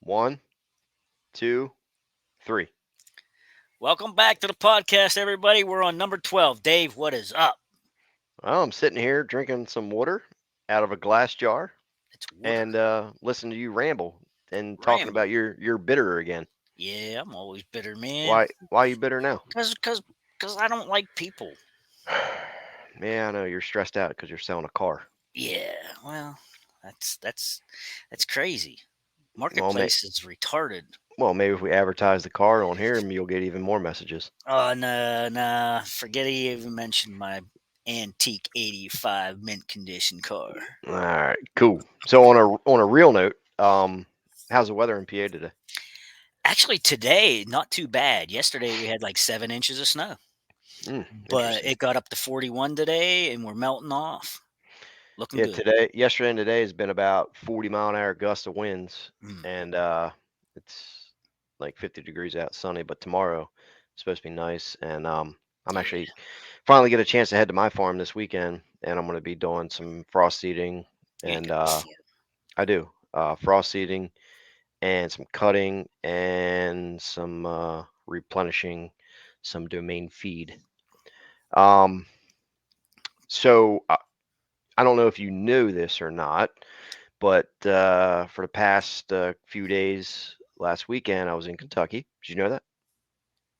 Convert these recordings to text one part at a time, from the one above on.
One, two, three. Welcome back to the podcast, everybody. We're on number 12. Dave, what is up? Well, I'm sitting here drinking some water out of a glass jar It's water. and listening to you ramble and talking Ramble. about your bitter again. Yeah, I'm always bitter, man. Why are you bitter now? Cause I don't like people. Yeah, I know you're stressed out because you're selling a car. Yeah, well, that's that's crazy. Well, Marketplace is retarded. maybe if we advertise the car on here, you'll get even more messages. Oh, no, nah. Forget he even mentioned my antique 85 mint condition car. All right, cool. So on a real note, how's the weather in PA today? Actually, today, not too bad. Yesterday, we had like 7 inches of snow, but Interesting. it got up to 41 today, and we're melting off. Looking Yeah, good. yesterday and today has been about 40-mile-an-hour gust of winds, Mm. and it's like 50 degrees out, sunny. But tomorrow it's supposed to be nice, and I'm Yeah, actually finally get a chance to head to my farm this weekend, and I'm going to be doing some frost seeding, you ain't and got no fun. I do frost seeding and some cutting and some replenishing some domain feed. Um, so I don't know if you knew this or not. But for the past few days, last weekend, I was in Kentucky. Did you know that?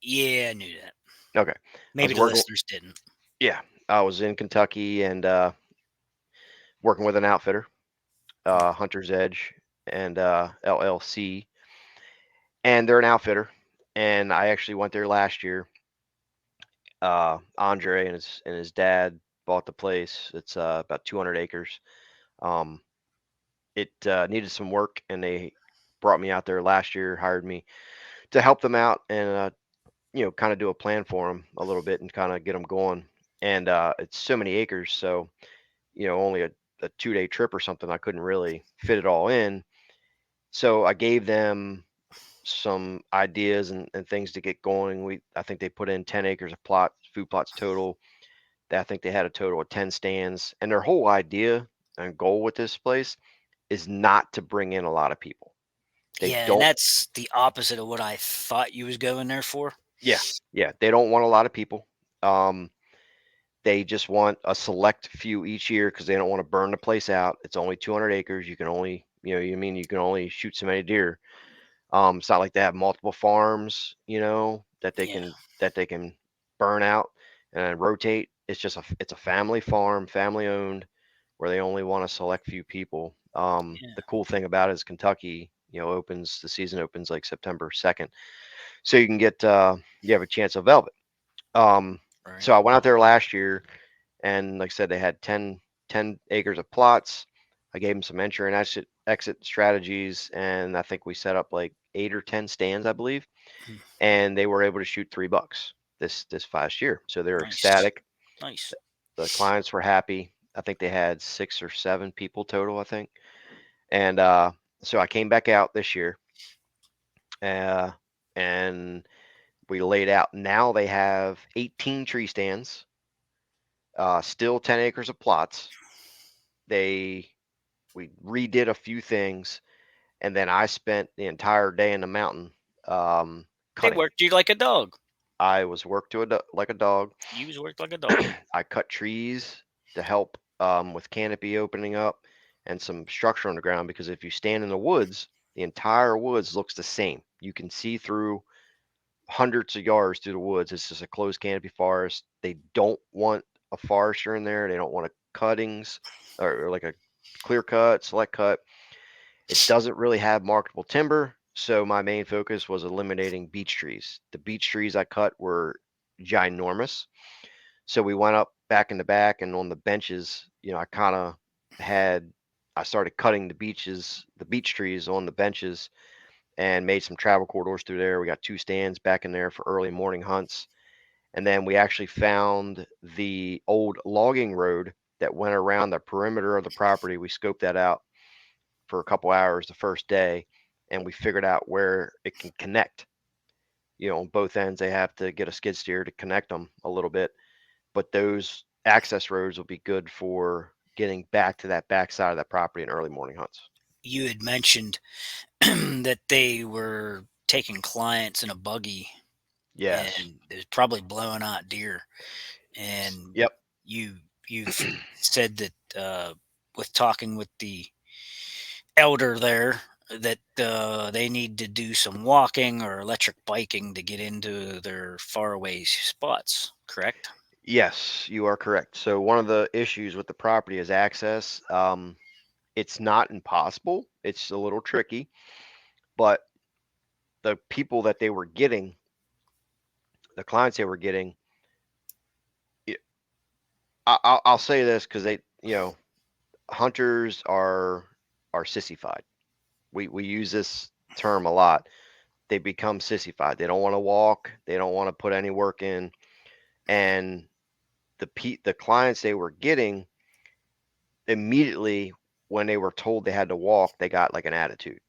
Yeah, I knew that. Okay. I Maybe was the working. listeners didn't. Yeah, I was in Kentucky and working with an outfitter, Mm. Hunter's Edge and LLC, and they're an outfitter. And I actually went there last year. Andre and his dad bought the place. It's about 200 acres. Um, it needed some work, and they brought me out there last year, hired me to help them out, and kind of do a plan for them a little bit and kind of get them going. And it's so many acres, so only a 2-day trip or something. I couldn't really fit it all in, so I gave them some ideas and things to get going. I think they put in 10 acres of food plots total. I think they had a total of 10 stands, and their whole idea and goal with this place is not to bring in a lot of people. They Yeah, and don't. that's the opposite of what I thought you was going there for. Yeah, yeah, they don't want a lot of people. Um, They just want a select few each year because they don't want to burn the place out. It's only 200 acres. You can only, you can only shoot so many deer. It's not like they have multiple farms, Yeah, that they can burn out and rotate. It's a family farm, family owned, where they only want a select few people. yeah, The cool thing about it is Kentucky, the season opens like September 2nd, so you have a chance of velvet. Um, right. so I went out there last year, and like I said, they had 10 acres of plots. I gave them some entry and exit strategies, and I think we set up like 8 or 10 stands, I believe, Mm. and they were able to shoot 3 bucks this past year. So they're Nice, ecstatic. nice. The clients were happy. I think they had 6 or 7 people total, I think. And so I came back out this year, uh, and we laid out. Now they have 18 tree stands, still 10 acres of plots. They We redid a few things, and then I spent the entire day in the mountain They cutting. worked you like a dog. I was worked like a dog. You was worked like a dog. I cut trees to help with canopy opening up and some structure on the ground, because if you stand in the woods, the entire woods looks the same. You can see through hundreds of yards through the woods. It's just a closed canopy forest. They don't want a forester in there. They don't want a cuttings or like a clear cut, select cut. It doesn't really have marketable timber, so my main focus was eliminating beech trees. The beech trees I cut were ginormous, so we went up back in the back, and on the benches, I kind of had I started cutting the beech trees on the benches, and made some travel corridors through there. We got 2 stands back in there for early morning hunts, and then we actually found the old logging road that went around the perimeter of the property. We scoped that out for a couple hours the first day, and we figured out where it can connect. On both ends, they have to get a skid steer to connect them a little bit, but those access roads will be good for getting back to that backside of that property in early morning hunts. You had mentioned that they were taking clients in a buggy, Yes. and it was probably blowing out deer. And Yep. you've said that with talking with the elder there that they need to do some walking or electric biking to get into their faraway spots. Correct? Yes, you are correct. So one of the issues with the property is access. It's not impossible. It's a little tricky, but the people that they were getting, the clients they were getting, y- I'll say this because hunters are sissified. We use this term a lot. They become sissified. They don't want to walk. They don't want to put any work in. And the clients they were getting immediately when they were told they had to walk, they got like an attitude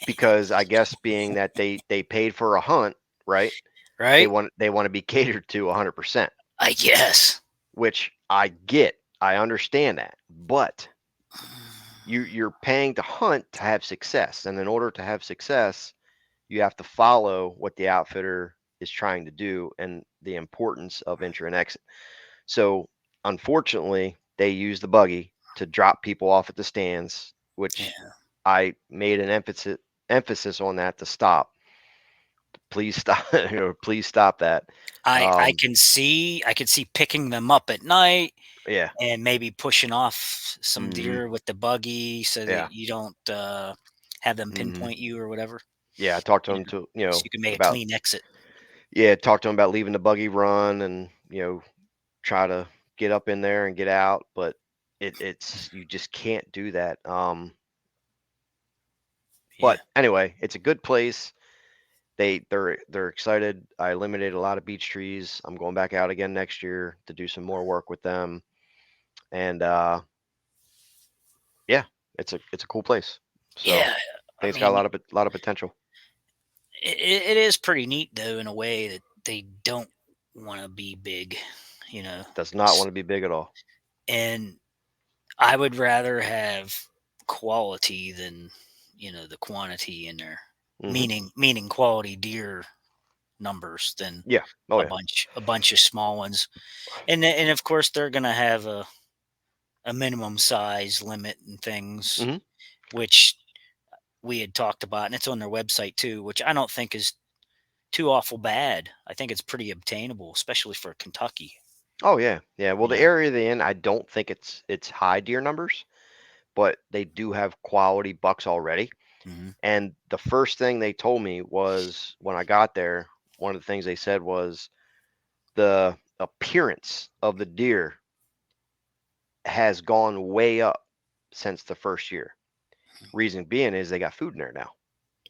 because I guess being that they paid for a hunt, right? Right? They want to be catered to 100%, I guess. which I get. I understand that, but you're paying to hunt to have success, and in order to have success, you have to follow what the outfitter is trying to do and the importance of entry and exit. So, unfortunately, they use the buggy to drop people off at the stands, which Yeah. I made an emphasis on that to stop. Please stop, please stop that. I Um, can see picking them up at night yeah, and maybe pushing off some hmm, deer with the buggy so that yeah, you don't have them hmm, pinpoint you or whatever. yeah. I talked to Yeah. them to So you can make a about clean exit. talked to them about leaving the buggy run and try to get up in there and get out, but it's you just can't do that. Yeah. But anyway, it's a good place. They're excited. I eliminated a lot of beech trees. I'm going back out again next year to do some more work with them. And yeah, it's a cool place. So Yeah. I I think it's got mean, a lot of potential. it is pretty neat though in a way that they don't want to be big, you know. Does not want S- to be big at all. And I would rather have quality than, the quantity in there. Hmm. Meaning quality deer numbers than Yeah. Oh yeah. a bunch of small ones. And of course they're going to have a minimum size limit and things, Hmm. which we had talked about, and it's on their website too, which I don't think is too awful bad. I think it's pretty obtainable, especially for Kentucky. Oh yeah. Yeah. Well, You the know. area they in, I don't think it's high deer numbers, but they do have quality bucks already. Hmm. And the first thing they told me was when I got there, one of the things they said was the appearance of the deer has gone way up since the first year. Reason being is they got food in there now.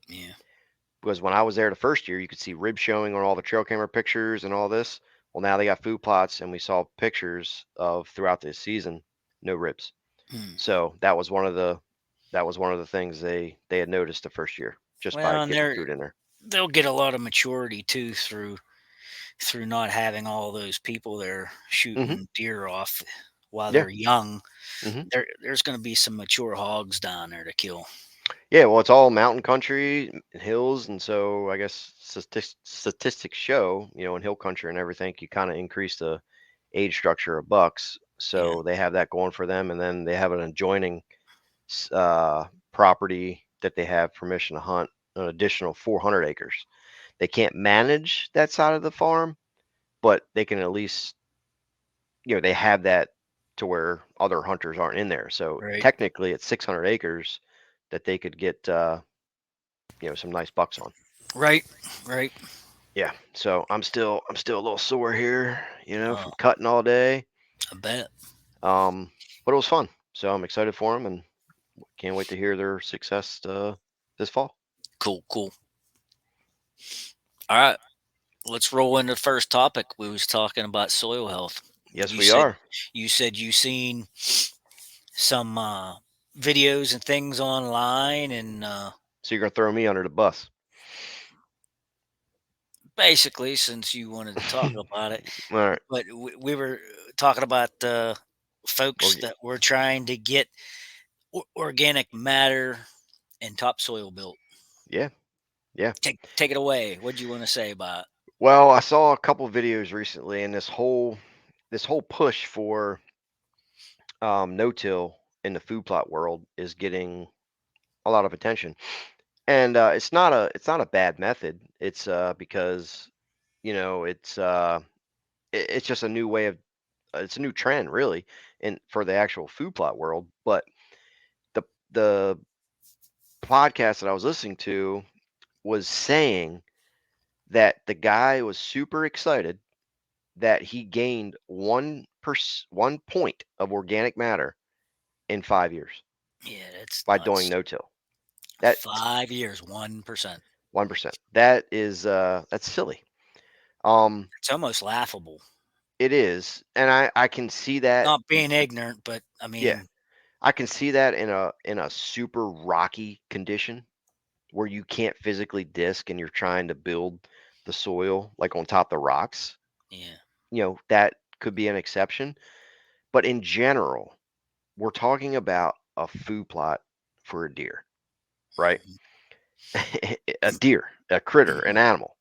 Yeah. Because when I was there the first year, you could see ribs showing on all the trail camera pictures and all this. Well, now they got food plots, and we saw pictures of throughout the season, no ribs. Hmm. So that was one of the things they had noticed the first year just by Well, and getting the food in there. they'll get a lot of maturity too through not having all those people there Hmm. shooting deer off while Yeah. they're young. Hmm. There's going to be some mature hogs down there to kill. Yeah. Well, it's all mountain country, hills, and so I guess statistics show, in hill country and everything, you kind of increase the age structure of bucks. Yeah. So they have that going for them, and then they have an adjoining property that they have permission to hunt an additional 400 acres. They can't manage that side of the farm, but they can at least, they have that to where other hunters aren't in there. So Right. technically, it's 600 acres that they could get, some nice bucks on. Right. Right. Yeah. So I'm still a little sore here, Oh, from cutting all day. I bet. Um, but it was fun. So I'm excited for them and can't wait to hear their success this fall. Cool. Cool. All right. Let's roll into the first topic. We was talking about soil health. Yes, You we said are. you seen some videos and things online, and So you're gonna throw me under the bus. basically, since you wanted to talk about it, All right. but we were talking about Or folks that were trying to get organic matter and topsoil built. Yeah, yeah. Take it away. What do you want to say about it? Well, I saw a couple videos recently, and this whole push for no-till in the food plot world is getting a lot of attention. And it's not a bad method. It's because it's just a new way of it's a new trend really in for the actual food plot world. But the podcast that I was listening to was saying that the guy was super excited that he gained 1 point of organic matter in 5 years Yeah, that's by doing nuts. no-till. That 5 years, 1%. 1%. That's silly. Um, It's almost laughable. it is, and I can see that. Not being ignorant, but I Yeah, mean, I can see that in a super rocky condition where you can't physically disc and you're trying to build the soil like on top of the rocks. yeah. That could be an exception. But in general, we're talking about a food plot for a deer, right? Mhm, A deer, a critter, an mhm, animal.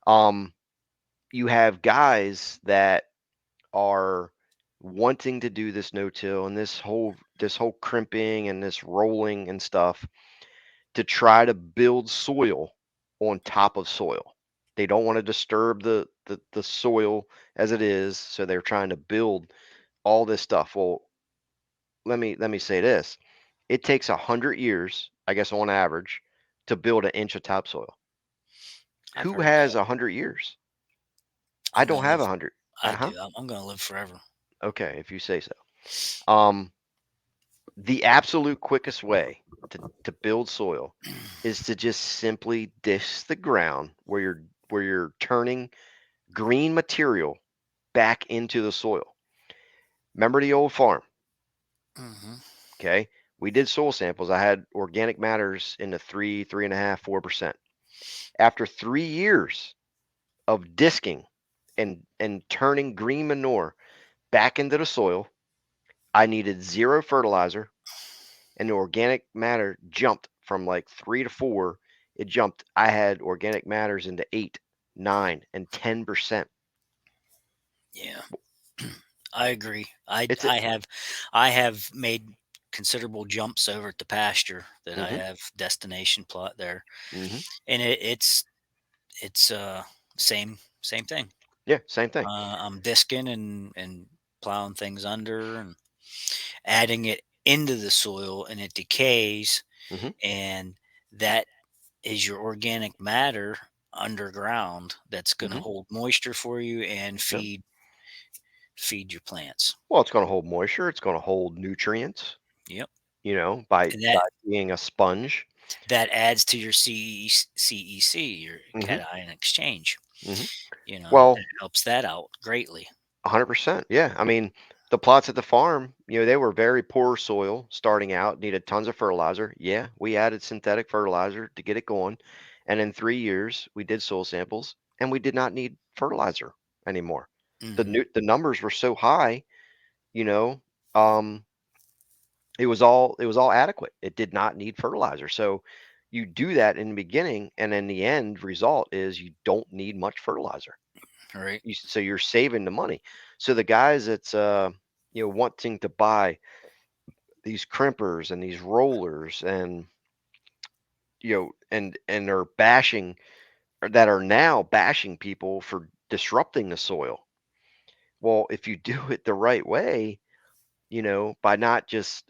Um, you have guys that are wanting to do this no-till and this whole crimping and this rolling and stuff to try to build soil on top of soil. They don't want to disturb the soil as it is, so they're trying to build all this stuff. Well, let me say this. It takes 100 years, I guess on average, to build an inch of topsoil. I've Who heard has that. 100 years? I I'm don't gonna have live. 100. I Uh-huh. do. I'm gonna live forever. Okay, if you say so. Um, the absolute quickest way to build soil is to just simply dish the ground where you're turning green material back into the soil. Remember the old farm, Hmm. okay? We did soil samples. I had organic matters in the 3.5, 4%. After 3 years of disking and turning green manure back into the soil, I needed zero fertilizer, and the organic matter jumped from like 3 to 4. It jumped. I had organic matters into 8, 9, and 10%. Yeah, I agree. It's a I have made considerable jumps over at the pasture that I mm-hmm, have destination plot there, mm-hmm. and it's same thing. Yeah, same thing. I'm disking and plowing things under and adding it into the soil, and it decays, Mm-hmm, and that is your organic matter underground that's going to mm-hmm. hold moisture for you and Yep. feed your plants. Well, it's going to hold moisture. It's going to hold nutrients. Yep. By And being a sponge. that adds to your CEC, your Mm-hmm, cation exchange. mm-hmm. That Well, helps that out greatly. 100%. Yeah. I mean, the plots at the farm, they were very poor soil starting out, needed tons of fertilizer. Yeah, we added synthetic fertilizer to get it going. And in 3 years, we did soil samples and we did not need fertilizer anymore. Hmm. The numbers were so high, you know, um, it was all adequate. It did not need fertilizer. So you do that in the beginning, and then the end result is you don't need much fertilizer. Right. So you're saving the money. So the guys that's wanting to buy these crimpers and these rollers and and are bashing or that are now bashing people for disrupting the soil. Well, if you do it the right way, by not just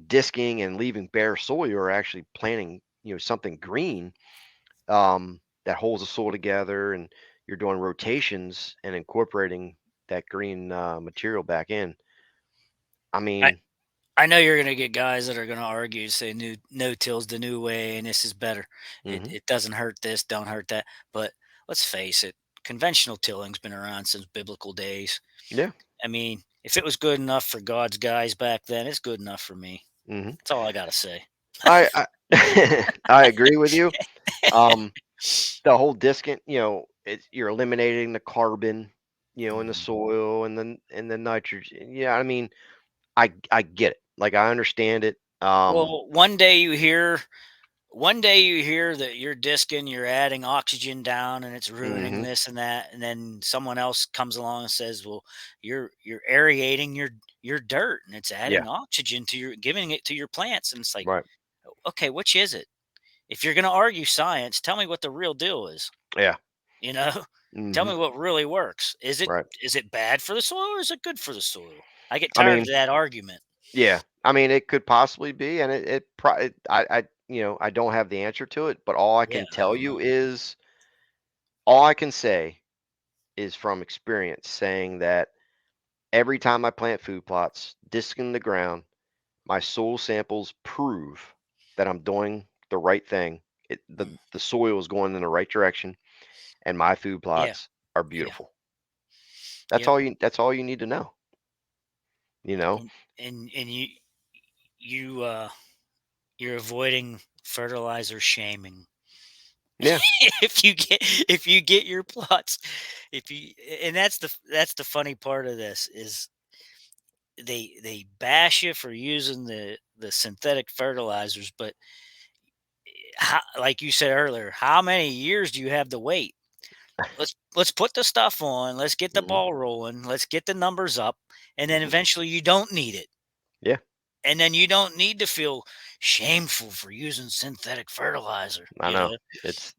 disking and leaving bare soil, you're actually planting something green that holds the soil together, and you're doing rotations and incorporating that green material back in. I I, mean, I know you're gonna get guys that are gonna argue, say new no till's the new way and this is better. It hmm it doesn't hurt this, don't hurt that. But let's face it, conventional tilling's been around since biblical days. yeah, I mean, if it was good enough for God's guys back then, it's good enough for me. hmm That's all I gotta say. I I agree with you. Um, the whole discant, you're eliminating the carbon, in the Mhm. soil and then the nitrogen. Yeah, I mean, I get it. Like I understand it. Um, Well, one day you hear that you're disking, you're adding oxygen down, and it's ruining mhm, this and that, and then someone else comes along and says, "Well, you're aerating your dirt, and it's yeah, adding oxygen to your giving it to your plants." And it's like, right, okay, which is it? If you're going to argue science, tell me what the real deal is. yeah, You know, tell mhm, me what really works. right. Is it bad for the soil or is it good for the soil? I get I tired of mean, that argument. yeah, I mean, it could possibly be, and I don't have the answer to it, but all I Yeah, can I tell don't you know. is, all I can say is from experience, saying that every time I plant food plots, disc in the ground, my soil samples prove that I'm doing the right thing. The soil is going in the right direction, and my food Yeah, plots are yeah, beautiful. yep. That's all you need to know. You know? And you you're avoiding fertilizer shaming. Yeah. If you get your plots, if you and that's the funny part of this is they bash you for using the synthetic fertilizers, but like you said earlier, how many years do you have to wait? Let's put the stuff on. Let's get the Mhm. ball rolling. Let's get the numbers up, and then Mhm. eventually you don't need it, Yeah. and then you don't need to feel shameful for using synthetic fertilizer. I know. It's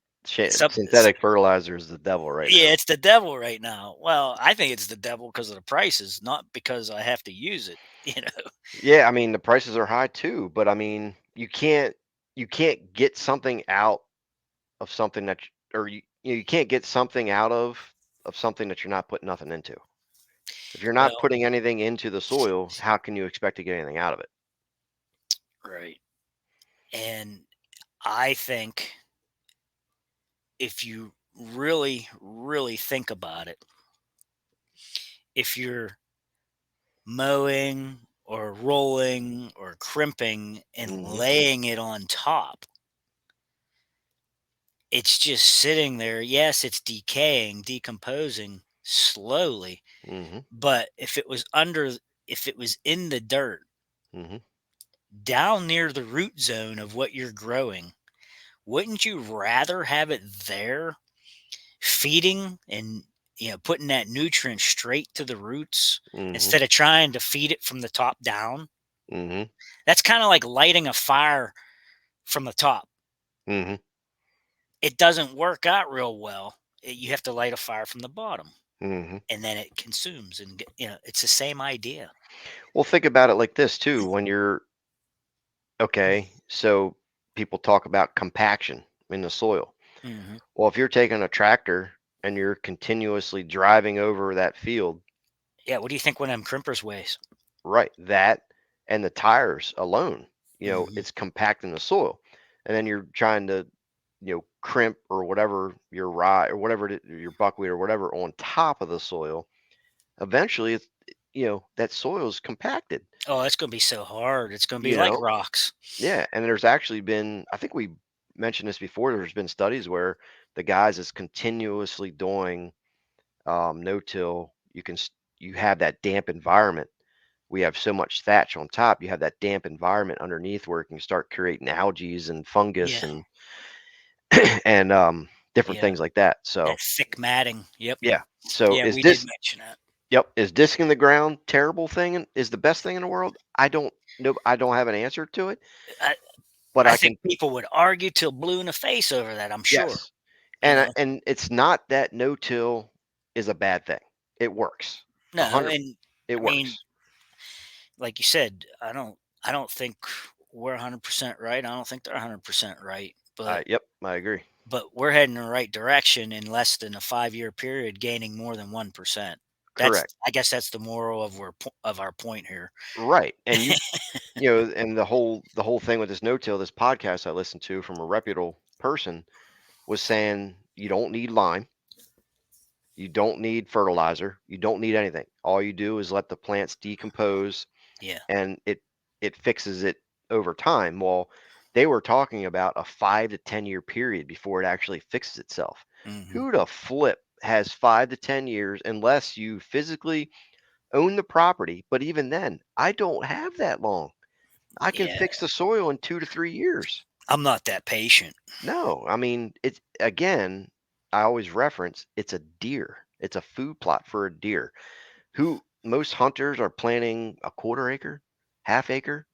Some synthetic fertilizer is the devil right Yeah, now. it's the devil right now. Well, I think it's the devil because of the prices, not because I have to use it. You know. Yeah, I mean the prices are high too, but I mean you can't get something out of something that or you can't get something out of something that you're not putting nothing into. If you're not Well, putting anything into the soil, how can you expect to get anything out of it? right. And I think if you really, really think about it, if you're mowing or rolling or crimping and Mhm. laying it on top, it's just sitting there. Yes, it's decaying, decomposing slowly. Mhm. But if it was in the dirt, Mhm. down near the root zone of what you're growing, wouldn't you rather have it there feeding and putting that nutrient straight to the roots Mhm. instead of trying to feed it from the top down? Mhm. That's kind of like lighting a fire from the top. Mhm. It doesn't work out real well. You have to light a fire from the bottom Mhm. and then it consumes and it's the same idea. Well, think about it like this too. When you're okay, so people talk about compaction in the soil. Hmm. Well, if you're taking a tractor and you're continuously driving over that field, Yeah, what do you think one of them crimpers weighs? right, that and the tires alone, Hmm. it's compacting the soil. And then you're trying to, crimp or whatever your rye or whatever your buckwheat or whatever on top of the soil. Eventually, that soil is compacted. Oh, it's going to be so hard. It's going to be You like know, rocks. Yeah, and there's actually been, I think we mentioned this before, there's been studies where the guys is continuously doing no-till, you have that damp environment. We have so much thatch on top, you have that damp environment underneath where it can start creating algae and fungus Yeah, and and different yeah. things like that. That So thick matting. Yep. yeah. So Yeah, is we did this mention that. is disc in the ground terrible thing and is the best thing in the world? I don't know. I don't have an answer to it, I, but I I think can. people would argue till blue in the face over that. I'm sure. Yes. You know. And it's not that no-till is a bad thing. It works. A No, hundred and it I mean, works. like you said, I don't think we're 100% right. I don't think they're 100% right. Yep, I agree. But we're heading in the right direction in less than a 5-year period, gaining more than 1%. That's Correct. I guess that's the moral of our point here. Right. And and the whole thing with this no-till, this podcast I listened to from a reputable person was saying you don't need lime, you don't need fertilizer, you don't need anything. All you do is let the plants decompose Yeah. and it fixes it over time. Well, they were talking about a 5 to 10 year period before it actually fixes itself. Hmm. Who the flip has 5 to 10 years unless you physically own the property? But even then, I don't have that long. I can Yeah, fix the soil in 2 to 3 years. I'm not that patient. No, I mean, it's again, I always reference it's a deer. It's a food plot for a deer. Who most hunters are planting a quarter acre, half acre,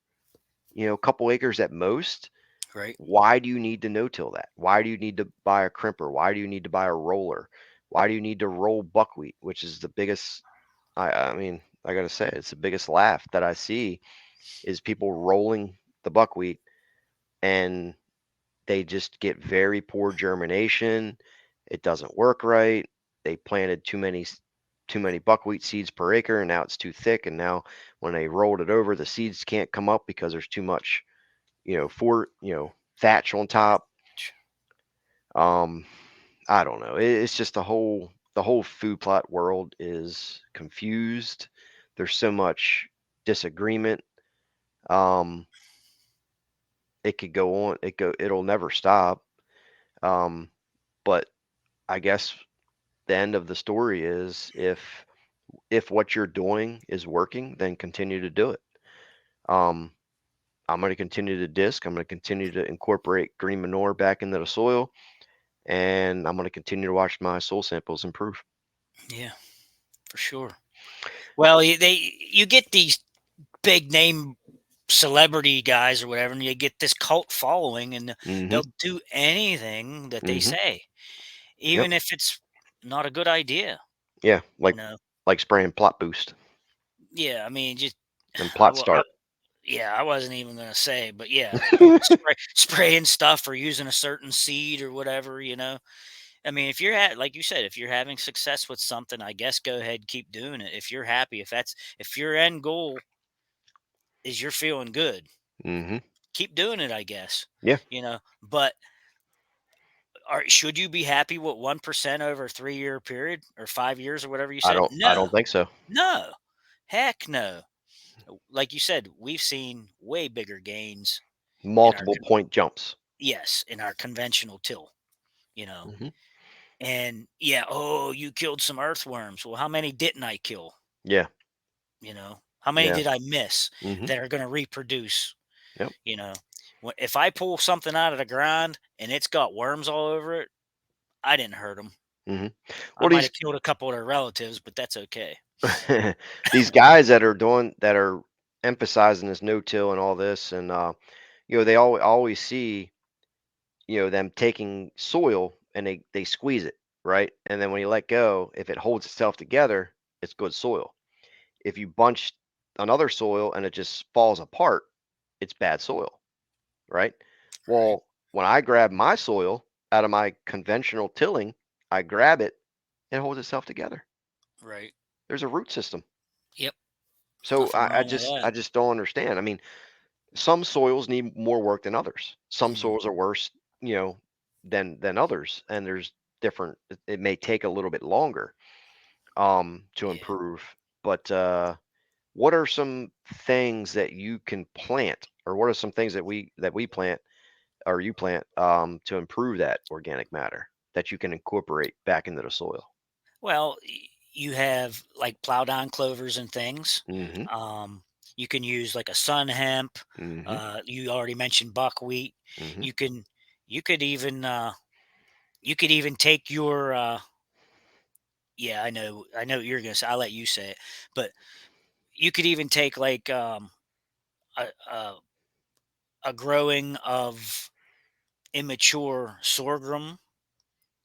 a couple acres at most. Right, Why do you need to no-till that? Why do you need to buy a crimper? Why do you need to buy a roller? Why do you need to roll buckwheat, which is the biggest I mean, I gotta say, it's the biggest laugh that I see is people rolling the buckwheat and they just get very poor germination. It doesn't work right. They planted too many buckwheat seeds per acre, and now it's too thick. And now when they rolled it over, the seeds can't come up because there's too much, thatch on top. Um, I don't know. It's just the whole food plot world is confused. There's so much disagreement. Um, it could go on. It'll never stop. Um, but I guess the end of the story is if what you're doing is working, then continue to do it. Um, I'm going to continue to disc. I'm going to continue to incorporate green manure back into the soil, and I'm going to continue to watch my soil samples improve. yeah, for sure. Well, you get these big name celebrity guys or whatever, and you get this cult following, and Hmm. they'll do anything that they Hmm. say, Yep. even if it's not a good idea. Yeah. You Like know? spraying plot boost Yeah, I mean, just and I, plot wa- I start. yeah, I wasn't even gonna say, but yeah, spraying stuff or using a certain seed or whatever. I mean, if like you said, if you're having success with something, I guess go ahead, keep doing it. If you're happy, if your end goal is you're feeling good, Hmm. keep doing it, I guess. Yeah. But should you be happy with 1% over a 3-year period or 5 years or whatever you I said? don't. I No, don't think so. no, heck no. Like you said, we've seen way bigger gains in our Multiple point jumps. yes, in our conventional till, you know. Hmm. And yeah, oh, you killed some earthworms. Well, how many didn't I kill? Yeah. How many Yeah. did I miss Hmm. that are going to reproduce? Yep. You know, if I pull something out of the ground and it's got worms all over it, I didn't hurt them. Hmm. I Well, might have killed a couple of their relatives, but that's okay. these guys that are emphasizing this no-till and all this, and they always see them taking soil and they squeeze it, right, and then when you let go, if it holds itself together, it's good soil. If you bunch another soil and it just falls apart, it's bad soil, right? Right. Well, when I grab my soil out of my conventional tilling, I grab it, it holds itself together. Right. There's a root system. Yep. So Nothing I wrong with just that. I just don't understand. I mean, some soils need more work than others. Some Mm, soils are worse, than others, and there's different. It may take a little bit longer to yeah. improve. But what are some things that you can plant, or what are some things that we plant or you plant to improve that organic matter that you can incorporate back into the soil? Well, you have like plowed on clovers and things. Hmm. Um, you can use like a sun hemp. Hmm. You already mentioned buckwheat. Hmm. You can, you could even, you could even take your, yeah, I know what you're gonna say. I'll let you say it, but you could even take like a, a, a growing of immature sorghum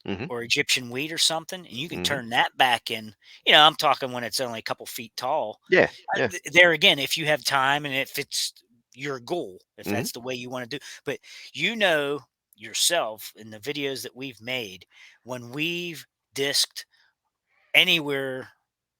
Hmm. or Egyptian wheat or something, and you can Hmm. turn that back in. I'm talking when it's only a couple feet tall. Yeah. Yeah. There again, if you have time and if it's your goal, if Hmm. that's the way you want to do, but you know yourself in the videos that we've made, when we've disked anywhere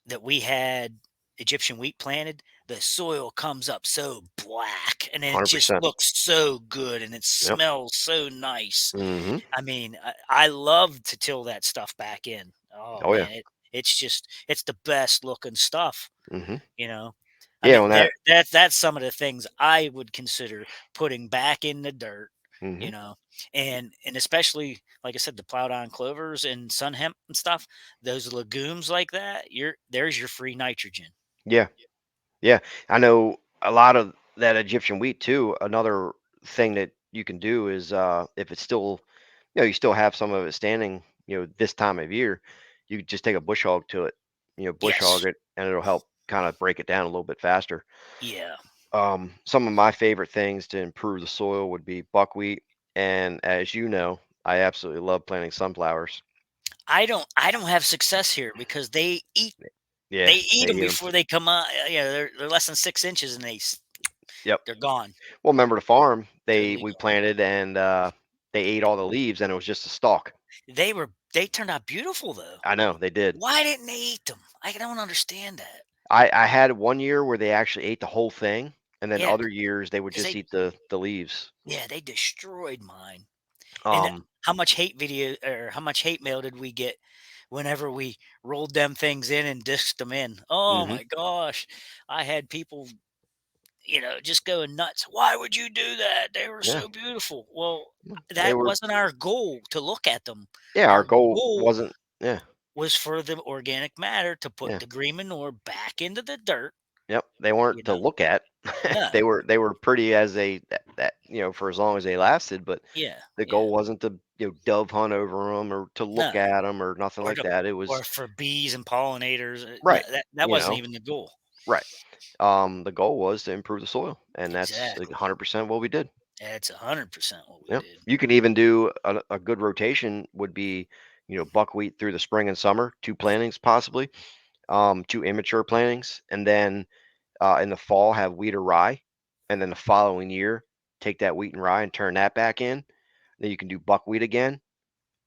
that we had Egyptian wheat planted, the soil comes up so black and it just 100%. looks so good and it Yep. smells so nice. Hmm. I mean, I love to till that stuff back in. Oh Oh yeah. man, it's the best looking stuff, Hmm. you know. I Yeah. mean, On that. that's some of the things I would consider putting back in the dirt, you Hmm. know, and especially like I said, the plowed on clovers and sun hemp and stuff. Those legumes like that, there's your free nitrogen. Yeah. Yeah. I know a lot of. that Egyptian wheat too. Another thing that you can do is if it's still, you still have some of it standing, this time of year, you could just take a bush hog to it, bush Yes. hog it, and it'll help kind of break it down a little bit faster. Yeah. Some of my favorite things to improve the soil would be buckwheat, and as you know, I absolutely love planting sunflowers. I don't have success here because Yeah, they eat they them eat them. before they come out. Yeah, they're less than 6 inches and Yep. they're gone. Well, remember the farm Totally we gone. planted, and they ate all the leaves, and it was just a stalk. They turned out beautiful though. I know they did. Why didn't they eat them? I don't understand that. I had one year where they actually ate the whole thing, and then Yeah, other years they would because just they eat the leaves. yeah, they destroyed mine. And Um, how much hate mail did we get whenever we rolled them things in and disked them in? Oh mhm, my gosh. I had people, just going nuts. Why would you do that? They were yeah, so beautiful. Well, they that were. wasn't our goal to look at them. Yeah, our Our goal goal wasn't. Yeah, was for the organic matter to put yeah, the green manure back into the dirt, yep. They you weren't to know? look at. No. They were pretty as that for as long as they lasted, but Yeah. the Yeah. goal wasn't to dove hunt over them or to look No. at them or nothing Or like to that. It was or for bees and pollinators. No, right. that You wasn't know, even the goal. right. The goal was to improve the soil, and that's like Exactly. 100% what we did. That's 100% what we Yep. did. You can even do a good rotation would be, buckwheat through the spring and summer, two plantings possibly, two immature plantings, and then in the fall have wheat or rye, and then the following year take that wheat and rye and turn that back in. Then you can do buckwheat again,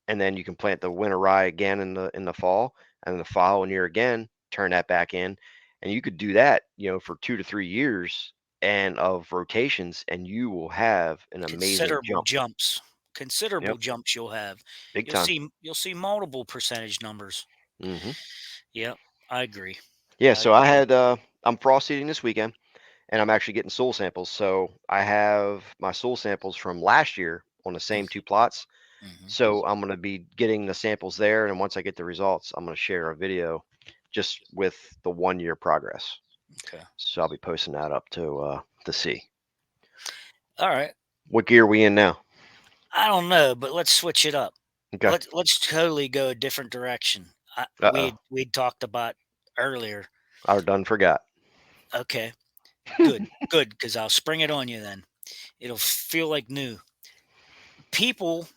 and then you can plant the winter rye again in the fall, and then the following year again turn that back in, and you could do that, for 2 to 3 years and of rotations, and you will have an amazing Considerable jump. jumps. Yep, Considerable jumps you'll have. big You'll time. see you'll see multiple percentage numbers. Hmm. Yep, I agree. Yeah, I so I agree. had I'm frost seeding this weekend, and I'm actually getting soil samples. So I have my soil samples from last year on the same two plots. Mhm. So I'm going to be getting the samples there, and once I get the results, I'm going to share a video just with the 1 year progress. Okay. So I'll be posting that up to see. All right. What gear are we in now? I don't know, but let's switch it up. Okay. Let's totally go a different direction. Uh oh. We'd talked about earlier. I done forgot. Okay. Good. Good, because I'll spring it on you then. It'll feel like new. People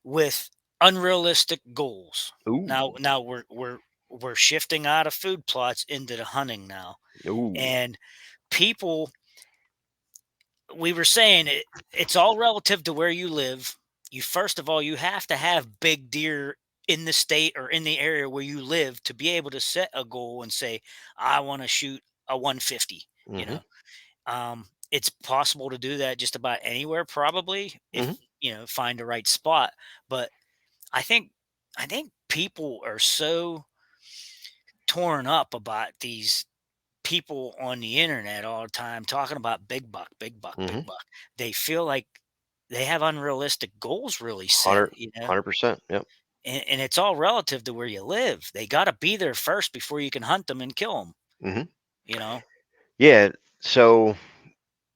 with unrealistic goals. Now Ooh. now we're shifting out of food plots into the hunting now. Ooh. And people we were saying it's all relative to where you live. You first of all, you have to have big deer in the state or in the area where you live to be able to set a goal and say, I want to shoot a 150, you Mm-hmm. know. It's possible to do that just about anywhere, probably, Mm-hmm. if find the right spot. But I think I think people are so torn up about these people on the internet all the time talking about big buck, big buck, Mm-hmm. big buck. They feel like they have unrealistic goals really set, 100%. Yep. and it's all relative to where you live. They got to be there first before you can hunt them and kill them. Mm-hmm. You know, Yeah. So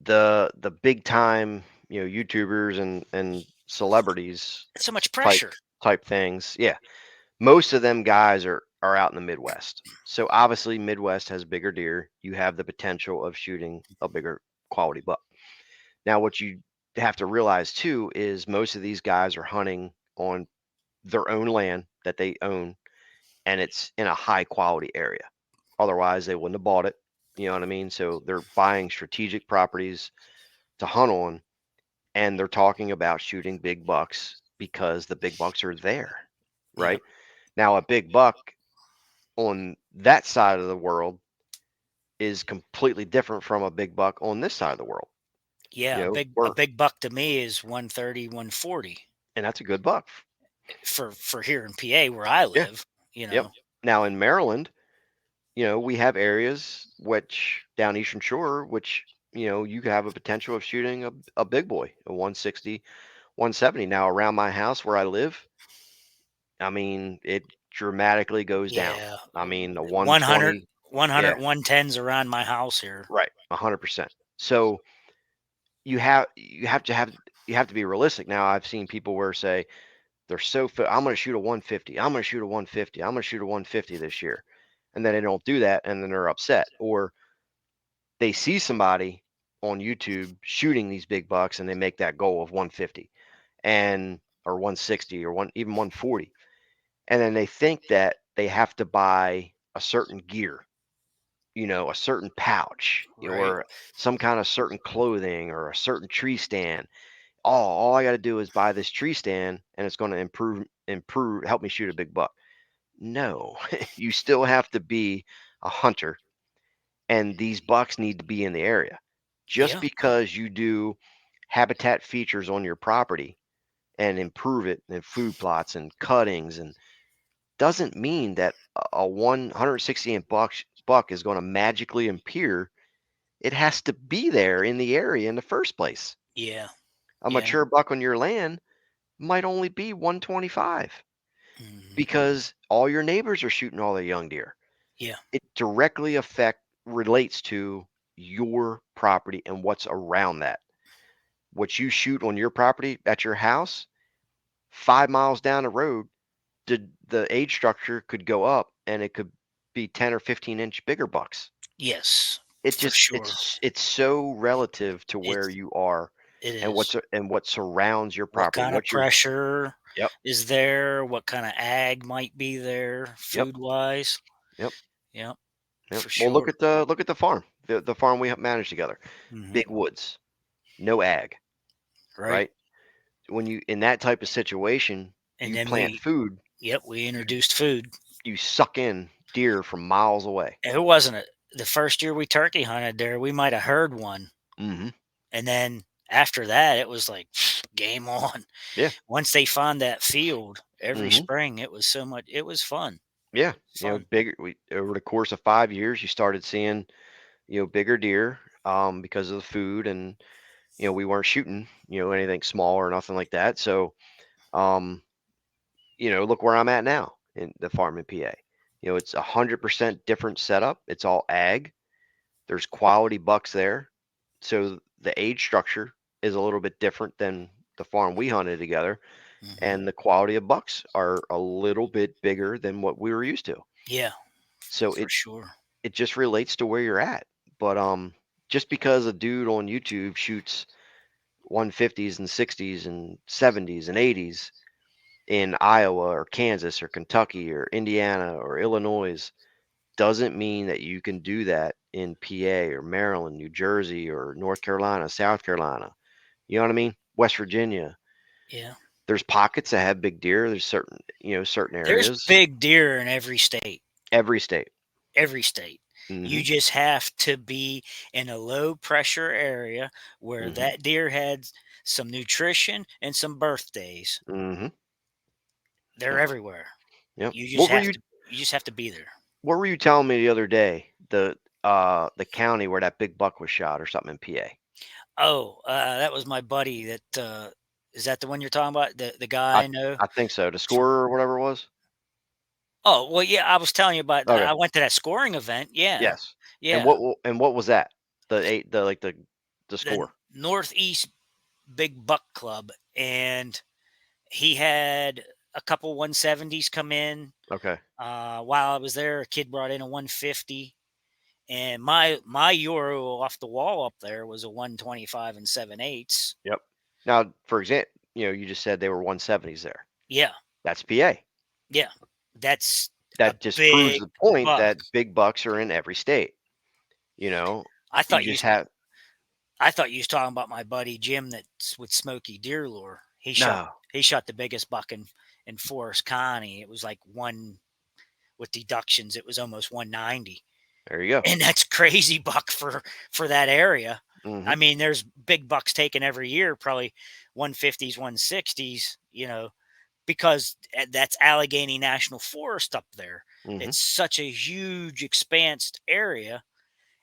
the big time, YouTubers and celebrities it's so much type pressure. type things. Yeah. Most of them guys are out in the Midwest. So obviously Midwest has bigger deer. You have the potential of shooting a bigger quality buck. Now what you have to realize too is most of these guys are hunting on their own land that they own, and it's in a high quality area. Otherwise they wouldn't have bought it. You know what I mean? So they're buying strategic properties to hunt on, and they're talking about shooting big bucks because the big bucks are there, Yep. right? Now a big buck on that side of the world is completely different from a big buck on this side of the world. Yeah, a We're big buck to me is 130, 140 and that's a good buck. for here in PA where I Yeah. live, you Yep. know. Now in Maryland, we have areas which down Eastern Shore, which you could have a potential of shooting a big boy, a 160, 170. Now around my house where I live, I mean, it dramatically goes down. Yeah, I mean, a 100, 120, 100, yeah, 110s around my house here. right, 100%. So you have to be realistic. Now I've seen people where say they're I'm going to shoot a 150. I'm going to shoot a 150. I'm going to shoot a 150 this year. And then they don't do that and then they're upset. Or they see somebody on YouTube shooting these big bucks and they make that goal of 150 and or 160 or even 140. And then they think that they have to buy a certain gear, a certain pouch Right. or some kind of certain clothing or a certain tree stand. All I got to do is buy this tree stand and it's going to help me shoot a big buck. No, you still have to be a hunter and these bucks need to be in the area. Just Yeah. because you do habitat features on your property and improve it and food plots and cuttings and doesn't mean that a 160 inch buck is going to magically appear. It has to be there in the area in the first place. Yeah. A Yeah. mature buck on your land might only be 125 Mhm. because all your neighbors are shooting all their young deer. Yeah. It directly affect relates to your property and what's around that. What you shoot on your property at your house, 5 miles down the road, the age structure could go up and it could be 10 or 15-inch bigger bucks. Yes, It for just sure. it's so relative to where It's you are it and is. what surrounds your What property. kind of What your pressure Yep, is there? What kind of ag might be there yep, food wise? yep, Yep, yep. for Well, sure. look at the farm. The farm we manage together. Hmm. Big woods, no ag, Right. right? When you in that type of situation, And you then plant food, we you introduced food. you suck in deer from miles away. And who wasn't it? The first year we turkey hunted there, we might have heard one. Mhm. And then after that, it was like game on. Yeah. Once they found that field every Mhm. spring, it was so much, it was fun. Yeah. Fun. Bigger we over the course of 5 years, you started seeing, bigger deer, because of the food and, we weren't shooting, anything small or nothing like that. So, um, look where I'm at now in the farm in PA. It's 100% different setup. It's all ag. There's quality bucks there. So the age structure is a little bit different than the farm we hunted together, Hmm. and the quality of bucks are a little bit bigger than what we were used to. Yeah, So for sure. it just relates to where you're at. But just because a dude on YouTube shoots 150s and 60s and 70s and 80s in Iowa or Kansas or Kentucky or Indiana or Illinois doesn't mean that you can do that in PA or Maryland, New Jersey or North Carolina, South Carolina. You know what I mean? West Virginia. Yeah. There's pockets that have big deer. There's certain There's areas. big deer in every state. Every state. Every state. You Mhm. just have to be in a low pressure area where Mhm. that deer had some nutrition and some birthdays. Mhm. They're Yep. everywhere. Yep. You just have to be there. What were you telling me the other day? The county where that big buck was shot or something in PA. Oh, that was my buddy that is that the one you're talking about? The guy I I know? I think so. The Fr- scorer or whatever it was. Oh, well, yeah, I was telling you about Okay. I went to that scoring event. Yeah. Yes. And Yeah. what was that? The The score. Northeast Big Buck Club, and he had a couple 170s come in. Okay. While I was there, a kid brought in a 150, and my euro off the wall up there was a 125 and 7/8. Yep. Now, for example, you just said they were 170s there. Yeah, That's PA. yeah, that's a That just proves big the point buck. that big bucks are in every state. You know, I you thought you just have I thought you was talking about my buddy Jim that's with Smoky Deer Lure. no. He shot the biggest buck in Forest County. It was like one with deductions. It was almost 190. There you go. And that's crazy buck for that area. I Mhm. mean, there's big bucks taken every year, probably 150s, 160s, because that's Allegheny National Forest up there. Mhm. It's such a huge, expansed area,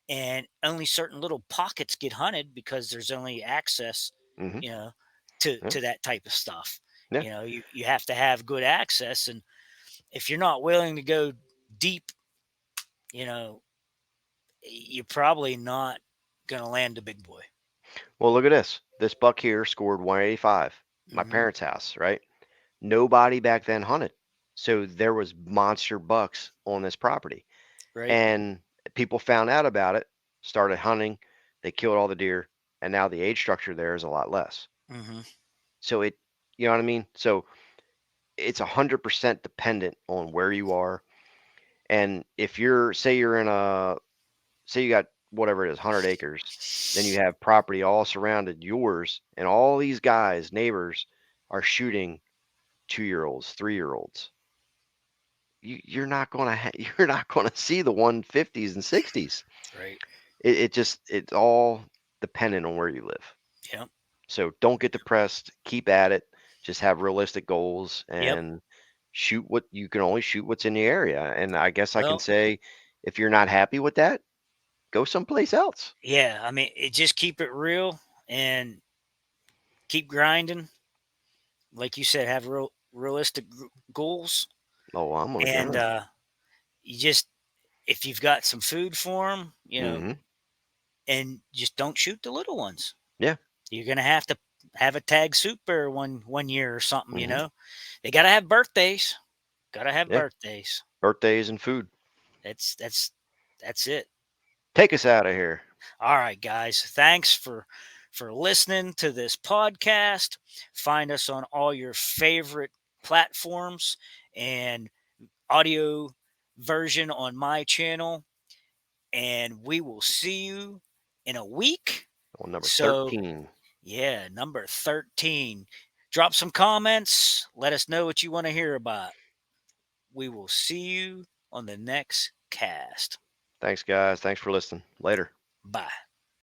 and only certain little pockets get hunted because there's only access, Mhm. you know, Yeah. to that type of stuff. Yeah. You have to have good access, and if you're not willing to go deep, you know, you're probably not gonna land a big boy. Well, look at this. This buck here scored 185. My Hmm. parents' house, right? Nobody back then hunted. So there was monster bucks on this property. Right. And people found out about it, started hunting, they killed all the deer, and now the age structure there is a lot less. Hmm. So it, you know what I mean? So it's 100% dependent on where you are. And if you're, say you're in a, say you got whatever it is, 100 acres, then you have property all surrounded yours, and all these guys, neighbors, are shooting 2-year olds, 3-year olds. You're not gonna you're not gonna see the 150s and 60s. Right. It just it's all dependent on where you live. Yep. So don't get depressed. Keep at it. Just have realistic goals Yep. and shoot what you can only shoot what's in the area. And I guess I can Well, say if you're not happy with that, go someplace else. yeah. I mean, just keep it real and keep grinding. Like you said, have realistic goals, Oh, I'm gonna and grind. you just if you've got some food for them, Hmm. and just don't shoot the little ones. Yeah. You're gonna have to have a tag soup bear one year or something. Hmm. They gotta have birthdays. Gotta have Yeah. birthdays. Birthdays and food. That's it. Take us out of here. All right, guys. Thanks for listening to this podcast. Find us on all your favorite platforms and audio version on my channel. And we will see you in a week. On number So, 13. yeah, number 13. Drop some comments. Let us know what you want to hear about. We will see you on the next cast. Thanks, guys. Thanks for listening. Later. Bye.